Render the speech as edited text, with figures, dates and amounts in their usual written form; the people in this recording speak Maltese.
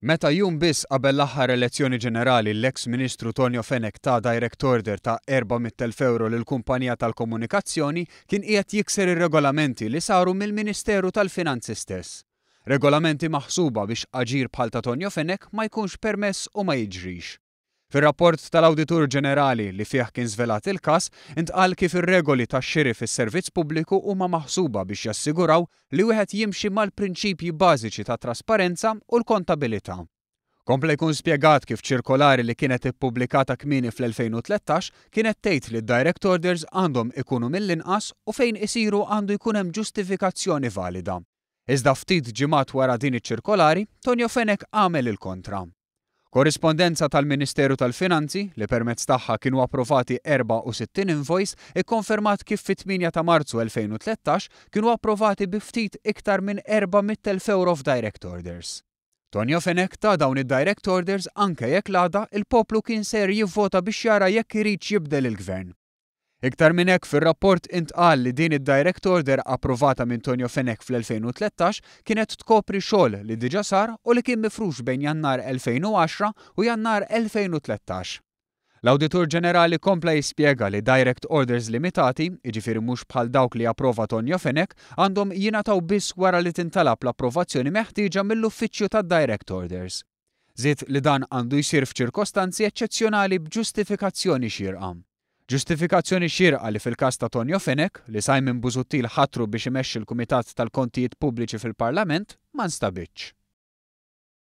Meta jum biss qabel l-aħħar elezzjoni ġenerali l-eks Ministru Tonio Fenech ta' direct order ta' 400,000 euro lill-kumpanija tal-komunikazzjoni kien qiegħed jikser ir-regolamenti li saru mill-Ministeru tal-Finanzi stess. Regolamenti maħsuba biex aġir bħal ta' Tonio Fenech ma jkunx permess u ma jiġrix. Fir-rapport tal-Awditur Ġenerali li fih kien żvelat il-każ, intqal kif ir-regoli tax-xiri fis-servizz pubbliku huma maħsuba biex jassiguraw li wieħed jimxi mal-prinċipji bażiċi ta' trasparenza u l-kontabilità. Kompla jkun spjegat kif ċirkolari li kienet ippubblikata kmieni fl-2013 kienet tgħid li d-direct orders għandhom ikunu mill-inqas u fejn isiru għandu jkun hemm ġustifikazzjoni valida. Iżda ftit ġimgħat wara din iċ-ċirkolari, Tonio Fenech għamel il-kontra. Korrispondenza tal-Ministeru tal-Finanzi li permezz tagħha kienu approvati 64 invoice ikkonfermat kif fit-8 ta' Marzu 2013 kienu approvati bi ftit iktar minn 400,000 euro f'direct orders. Tonio Fenech ta' dawn id-direct orders anke jekk l-għada il-poplu kien ser jivvota biex jara jekk irid jibdel il-gvern. Iktar minn hekk fir-rapport intqal li din id-direct order approvata minn Tonio Fenech fl-2013 kienet tkopri xogħol li diġà sar u li kien mifrux bejn Jannar 2010 u Jannar 2013. L-Awditur Ġenerali kompla jispjega li direct orders limitati, jiġifieri mhux bħal dawk li approva Tonio Fenech, għandhom jingħataw biss wara li tintalab l-approvazzjoni meħtieġa mill-uffiċċju tad-direct orders. Żied li dan għandu jsir f'ċirkostanzi eċċezzjonali b'ġustifikazzjoni xierqa. Ġustifikazzjoni xierqa li fil-każ ta' Tonio Fenech li Simon Busuttil ħattru biex imexxi l-Kumitat tal-Kontijiet Pubbliċi fil-Parlament ma nstabitx.